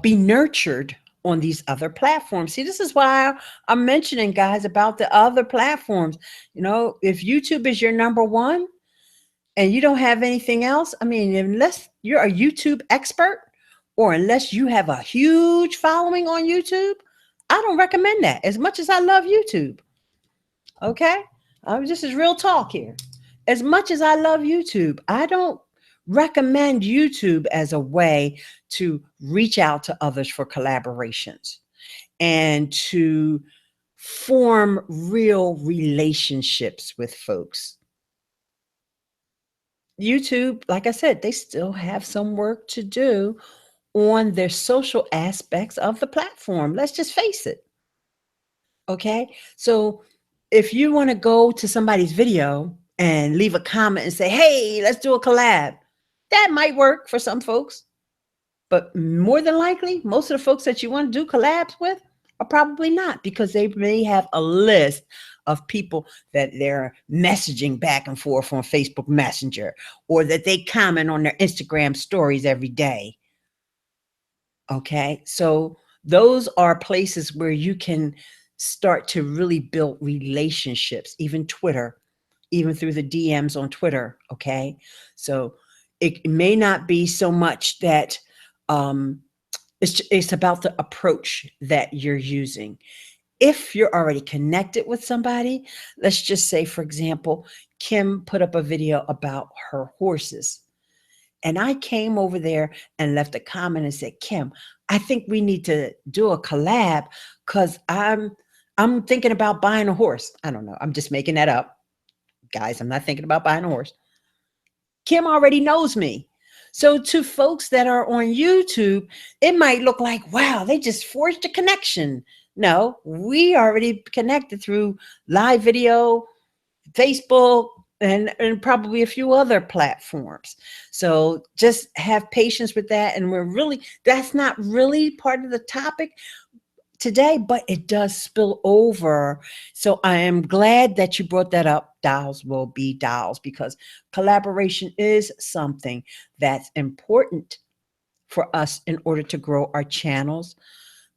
be nurtured on these other platforms. See, this is why I'm mentioning, guys, about the other platforms. You know, if YouTube is your number one and you don't have anything else, I mean, unless you're a YouTube expert or unless you have a huge following on YouTube, I don't recommend that as much as I love YouTube. Okay. This is real talk here. As much as I love YouTube, I don't recommend YouTube as a way to reach out to others for collaborations and to form real relationships with folks. YouTube, like I said, they still have some work to do on their social aspects of the platform. Let's just face it. Okay. So if you want to go to somebody's video and leave a comment and say, hey, let's do a collab, that might work for some folks. But more than likely, most of the folks that you want to do collabs with are probably not, because they may have a list of people that they're messaging back and forth on Facebook Messenger, or that they comment on their Instagram stories every day. Okay. So those are places where you can start to really build relationships, even Twitter, even through the DMs on Twitter. Okay. So it may not be so much that it's about the approach that you're using. If you're already connected with somebody, let's just say, for example, Kim put up a video about her horses. And I came over there and left a comment and said, Kim, I think we need to do a collab because I'm thinking about buying a horse. I don't know. I'm just making that up. Guys, I'm not thinking about buying a horse. Kim already knows me. So to folks that are on YouTube, it might look like, wow, they just forged a connection. No, we already connected through live video, Facebook, and probably a few other platforms. So just have patience with that. And that's not really part of the topic today, but it does spill over. So I am glad that you brought that up. Dials will be dials, because collaboration is something that's important for us in order to grow our channels.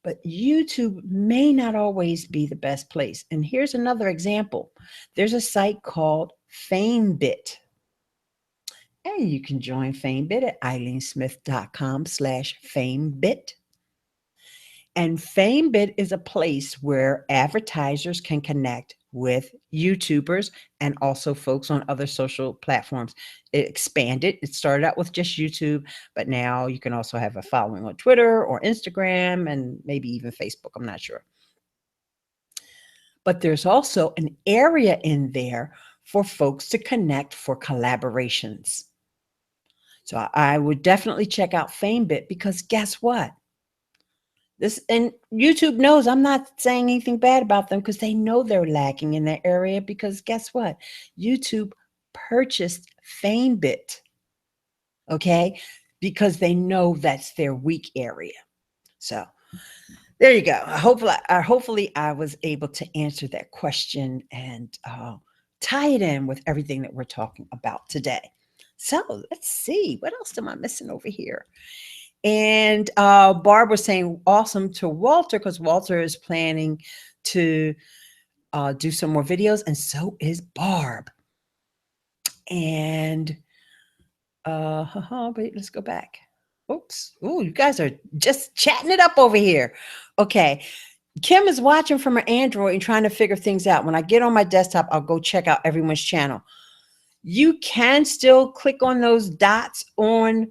But YouTube may not always be the best place. And here's another example. There's a site called FameBit. And you can join FameBit at ileanesmith.com/FameBit. And FameBit is a place where advertisers can connect with YouTubers and also folks on other social platforms. It expanded. It started out with just YouTube, but now you can also have a following on Twitter or Instagram and maybe even Facebook. I'm not sure. But there's also an area in there for folks to connect for collaborations. So I would definitely check out FameBit, because guess what? And YouTube knows I'm not saying anything bad about them, because they know they're lacking in that area, because guess what? YouTube purchased FameBit, okay? Because they know that's their weak area. So there you go. Hopefully I was able to answer that question and tie it in with everything that we're talking about today. So let's see, what else am I missing over here? And Barb was saying awesome to Walter, because Walter is planning to do some more videos, and so is Barb. And wait, let's go back. Oops. Oh, you guys are just chatting it up over here. Okay. Kim is watching from her Android and trying to figure things out. When I get on my desktop, I'll go check out everyone's channel. You can still click on those dots on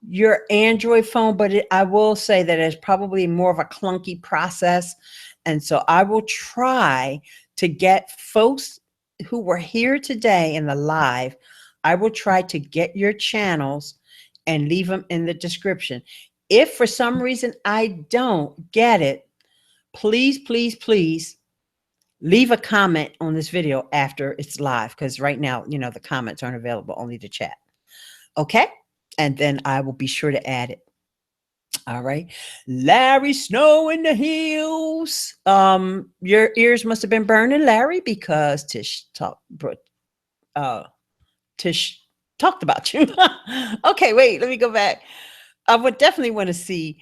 your Android phone, but I will say that it's probably more of a clunky process. And so I will try to get folks who were here today in the live, I will try to get your channels and leave them in the description. If for some reason I don't get it, please, please, please leave a comment on this video after it's live, because right now, the comments aren't available, only the chat. Okay? And then I will be sure to add it. All right. Larry Snow in the hills. Your ears must have been burning, Larry, because Tish talked about you. Okay, wait, let me go back. I would definitely want to see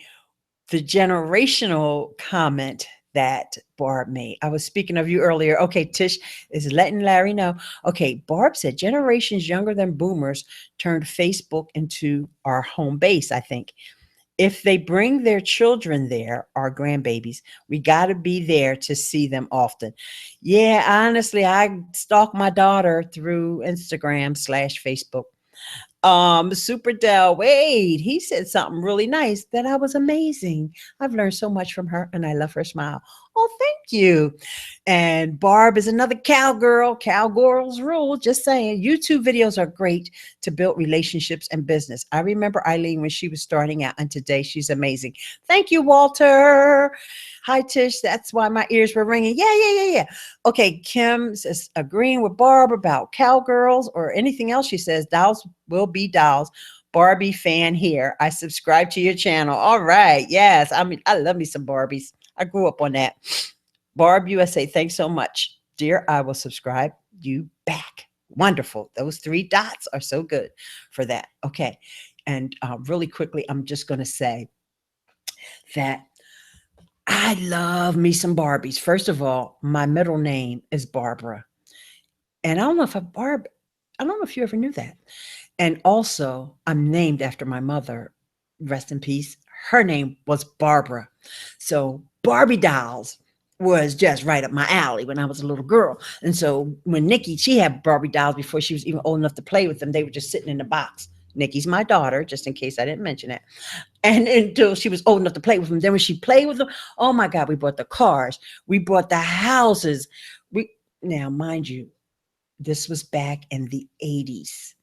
the generational comment that Barb made. I was speaking of you earlier. Okay, Tish is letting Larry know. Okay, Barb said generations younger than boomers turned Facebook into our home base, I think. If they bring their children there, our grandbabies, we got to be there to see them often. Yeah, honestly, I stalk my daughter through Instagram/Facebook. Super Del Wade, he said something really nice that I was amazing. I've learned so much from her, and I love her smile. Oh, thank you. And Barb is another cowgirl. Cowgirls rule. Just saying, YouTube videos are great to build relationships and business. I remember Ileane when she was starting out, and today she's amazing. Thank you, Walter. Hi, Tish. That's why my ears were ringing. Yeah. Okay, Kim says agreeing with Barb about cowgirls or anything else she says. Dolls will be dolls. Barbie fan here. I subscribe to your channel. All right. Yes. I mean, I love me some Barbies. I grew up on that. Barb USA, thanks so much. Dear, I will subscribe you back. Wonderful. Those 3 dots are so good for that. Okay. And really quickly, I'm just going to say that I love me some Barbies. First of all, my middle name is Barbara. And I don't know if you ever knew that. And also, I'm named after my mother. Rest in peace. Her name was Barbara. So Barbie dolls was just right up my alley when I was a little girl. And so when Nikki, she had Barbie dolls before she was even old enough to play with them. They were just sitting in the box. Nikki's my daughter, just in case I didn't mention it. And until she was old enough to play with them. Then when she played with them, oh my God, we bought the cars. We bought the houses. Now, mind you, this was back in the 80s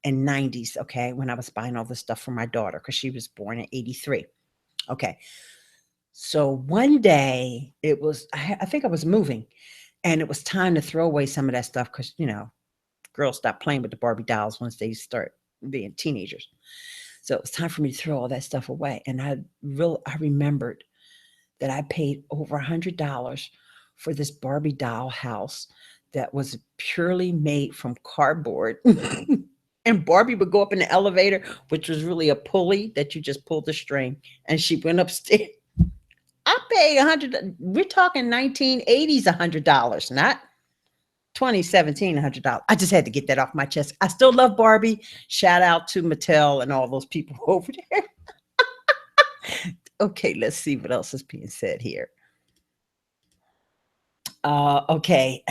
and 90s, okay, when I was buying all this stuff for my daughter because she was born in 83. Okay. So one day I think I was moving and it was time to throw away some of that stuff because, girls stop playing with the Barbie dolls once they start being teenagers. So it was time for me to throw all that stuff away. And I remembered that I paid over $100 for this Barbie doll house that was purely made from cardboard. And Barbie would go up in the elevator, which was really a pulley that you just pulled the string, and she went upstairs. I paid $100. We're talking 1980s $100, not 2017 $100. I just had to get that off my chest. I still love Barbie. Shout out to Mattel and all those people over there. Okay, let's see what else is being said here. Okay.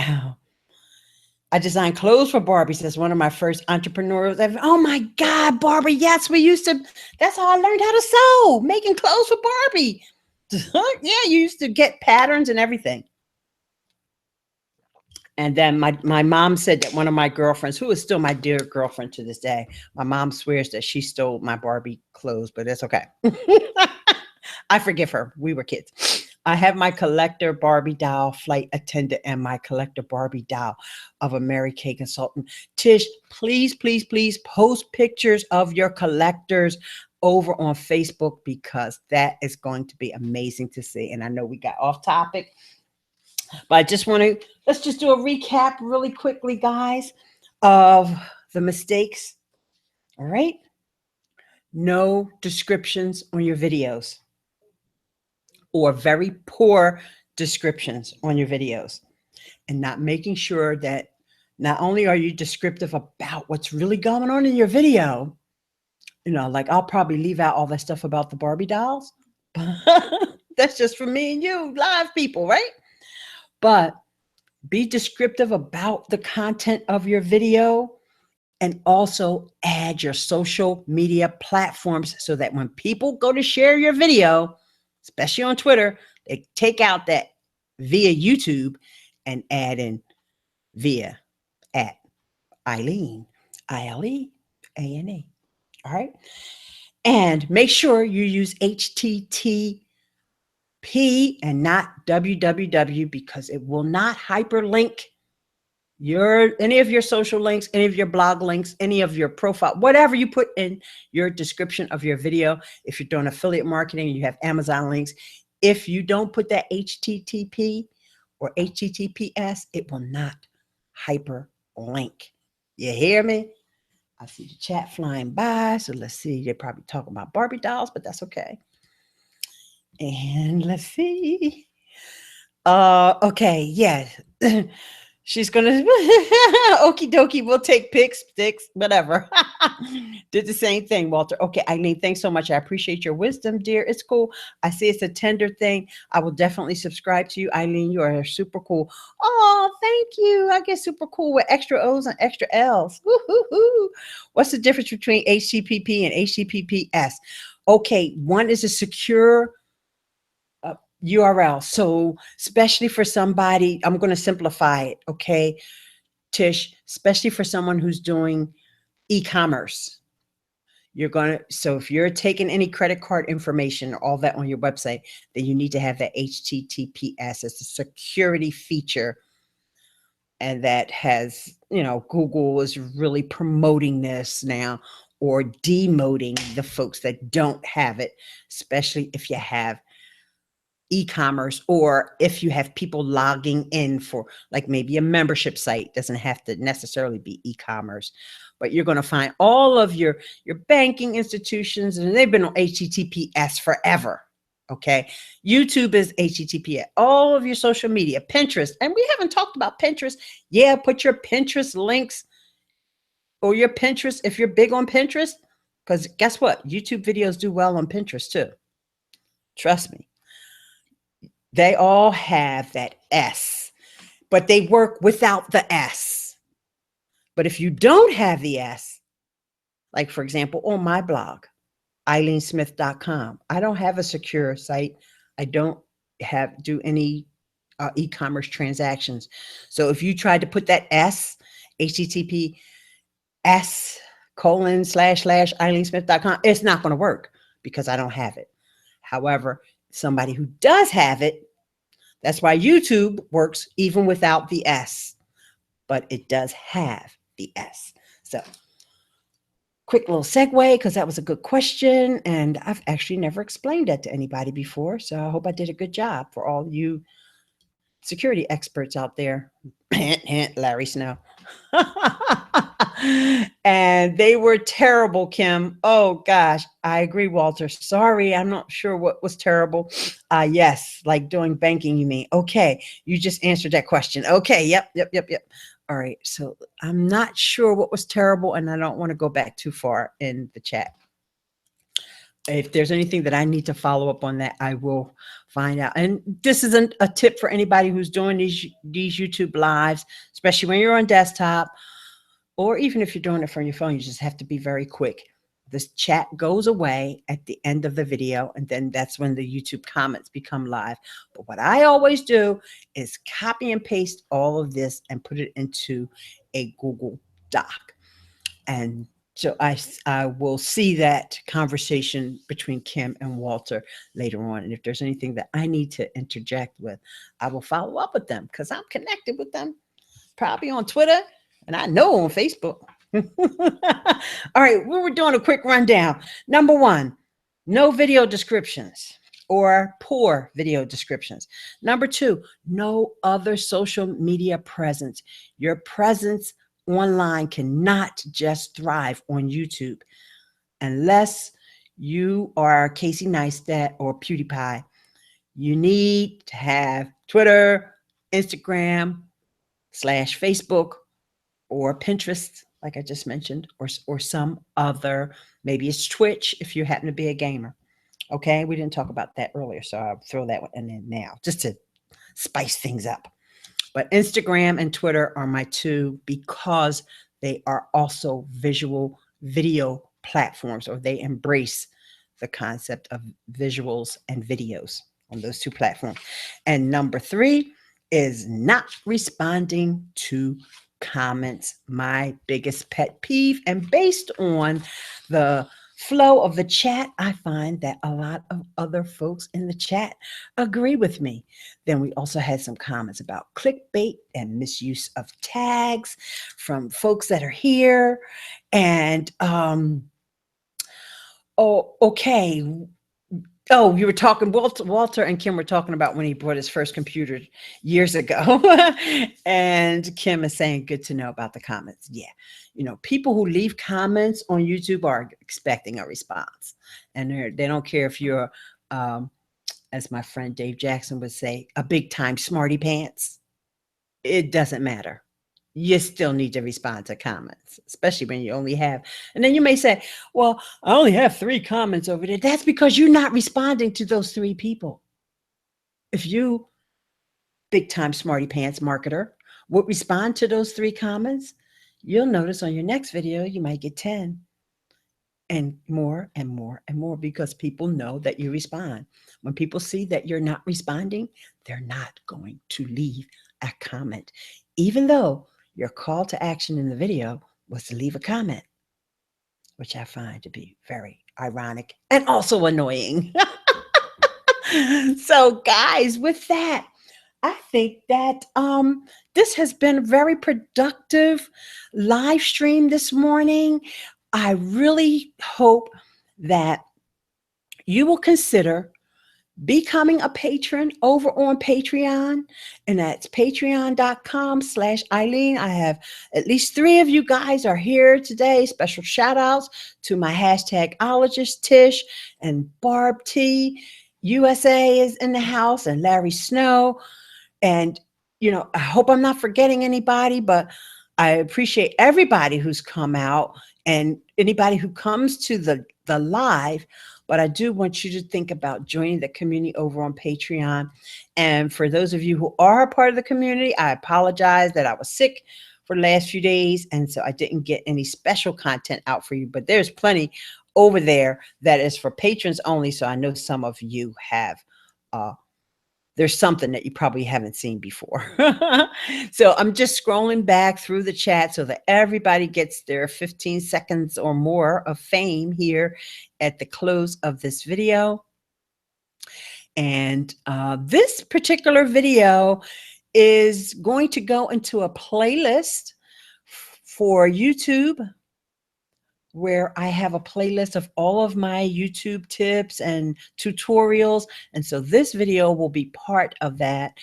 I designed clothes for Barbies as one of my first entrepreneurs ever. Oh my God, Barbie. Yes, that's how I learned how to sew, making clothes for Barbie. Yeah, you used to get patterns and everything. And then my mom said that one of my girlfriends, who is still my dear girlfriend to this day, my mom swears that she stole my Barbie clothes, but it's okay. I forgive her. We were kids. I have my collector Barbie doll flight attendant and my collector Barbie doll of a Mary Kay consultant. Tish, please, please, please post pictures of your collectors over on Facebook because that is going to be amazing to see. And I know we got off topic, but let's just do a recap really quickly, guys, of the mistakes. All right. No descriptions on your videos, or very poor descriptions on your videos, and not making sure that not only are you descriptive about what's really going on in your video, like I'll probably leave out all that stuff about the Barbie dolls. That's just for me and you live people, right? But be descriptive about the content of your video and also add your social media platforms so that when people go to share your video, especially on Twitter, they take out that via YouTube and add in via at Ileane, Ileane. All right. And make sure you use HTTP and not www because it will not hyperlink any of your social links, any of your blog links, any of your profile, whatever you put in your description of your video. If you're doing affiliate marketing, you have Amazon links. If you don't put that HTTP or HTTPS, it will not hyperlink. You hear me? I see the chat flying by. So let's see. They're probably talking about Barbie dolls, but that's okay. And let's see. Okay. Yeah. She's gonna okie dokie. We'll take pics, sticks, whatever. Did the same thing, Walter. Okay, Ileane, thanks so much. I appreciate your wisdom, dear. It's cool. I see it's a tender thing. I will definitely subscribe to you, Ileane. You are super cool. Oh, thank you. I get super cool with extra O's and extra L's. Woo-hoo-hoo. What's the difference between HTTP and HTTPS? Okay, one is a secure URL. So especially for somebody, I'm going to simplify it. Okay, Tish, especially for someone who's doing e-commerce, so if you're taking any credit card information or all that on your website, then you need to have that HTTPS as a security feature. And that has, Google is really promoting this now or demoting the folks that don't have it, especially if you have e-commerce or if you have people logging in for like maybe a membership site. Doesn't have to necessarily be e-commerce, but you're going to find all of your banking institutions, and they've been on HTTPS forever. Okay, YouTube is HTTPS. All of your social media, Pinterest, and we haven't talked about Pinterest. Yeah, put your Pinterest links or your Pinterest if you're big on Pinterest, because guess what? YouTube videos do well on Pinterest too. Trust me. They all have that S, but they work without the S. But if you don't have the S, like for example, on my blog, IleaneSmith.com, I don't have a secure site. I don't do any e-commerce transactions. So if you tried to put that S, HTTPS ://IleaneSmith.com, it's not going to work because I don't have it. However, somebody who does have it, that's why YouTube works even without the S, but it does have the S. So quick little segue, because that was a good question, and I've actually never explained that to anybody before, so I hope I did a good job for all you security experts out there. Hint, hint, Larry Snow. And they were terrible, Kim. Oh gosh, I agree, Walter. Sorry, I'm not sure what was terrible. Yes, like doing banking, you mean? Okay, you just answered that question. Okay, yep. All right, so I'm not sure what was terrible, and I don't want to go back too far in the chat. If there's anything that I need to follow up on that, I will find out. And this isn't a tip for anybody who's doing these YouTube lives, especially when you're on desktop, or even if you're doing it from your phone. You just have to be very quick. This chat goes away at the end of the video, and then that's when the YouTube comments become live. But what I always do is copy and paste all of this and put it into a Google Doc. And so I will see that conversation between Kim and Walter later on. And if there's anything that I need to interject with, I will follow up with them because I'm connected with them, probably on Twitter, and I know on Facebook. All right, we were doing a quick rundown. Number one, no video descriptions or poor video descriptions. Number two, no other social media presence. Your presence online cannot just thrive on YouTube unless you are Casey Neistat or PewDiePie. You need to have Twitter, Instagram /Facebook, or Pinterest, like I just mentioned, or some other, maybe it's Twitch if you happen to be a gamer. Okay, we didn't talk about that earlier, so I'll throw that one in now just to spice things up. But Instagram and Twitter are my two because they are also visual video platforms, or they embrace the concept of visuals and videos on those two platforms. And number three is not responding to comments. My biggest pet peeve. And based on the flow of the chat, I find that a lot of other folks in the chat agree with me. Then we also had some comments about clickbait and misuse of tags from folks that are here. And okay. Oh, you were talking, Walter and Kim were talking about when he bought his first computer years ago. And Kim is saying, good to know about the comments. Yeah. You know, people who leave comments on YouTube are expecting a response. And they don't care if you're, as my friend Dave Jackson would say, a big time smarty pants. It doesn't matter. You still need to respond to comments, especially when you only have, and then you may say, well, I only have 3 comments over there. That's because you're not responding to those 3 people. If you, big time smarty pants marketer, would respond to those 3 comments, you'll notice on your next video, you might get 10 and more and more and more, because people know that you respond. When people see that you're not responding, they're not going to leave a comment, even though your call to action in the video was to leave a comment, which I find to be very ironic and also annoying. So guys, with that, I think that this has been a very productive live stream this morning. I really hope that you will consider becoming a patron over on Patreon, and that's patreon.com/Ileane. I have at least 3 of you guys are here today. Special shout outs to my hashtagologist Tish and Barb T. USA is in the house, and Larry Snow. And, I hope I'm not forgetting anybody, but I appreciate everybody who's come out and anybody who comes to the live. But I do want you to think about joining the community over on Patreon. And for those of you who are a part of the community, I apologize that I was sick for the last few days. And so I didn't get any special content out for you, but there's plenty over there that is for patrons only. So I know some of you have there's something that you probably haven't seen before. So I'm just scrolling back through the chat so that everybody gets their 15 seconds or more of fame here at the close of this video. And this particular video is going to go into a playlist for YouTube, where I have a playlist of all of my YouTube tips and tutorials. And so this video will be part of that.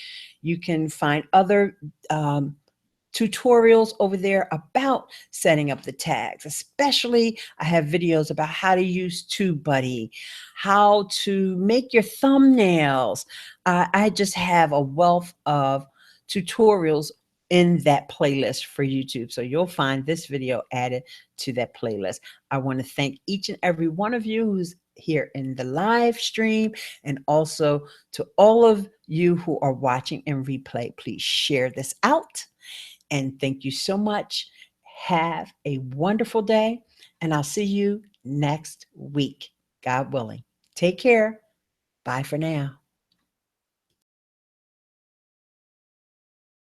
You can find other tutorials over there about setting up the tags. Especially, I have videos about how to use TubeBuddy, how to make your thumbnails. I just have a wealth of tutorials in that playlist for YouTube. So you'll find this video added to that playlist. I want to thank each and every one of you who's here in the live stream, and also to all of you who are watching in replay. Please share this out. And thank you so much. Have a wonderful day, and I'll see you next week, God willing. Take care. Bye for now.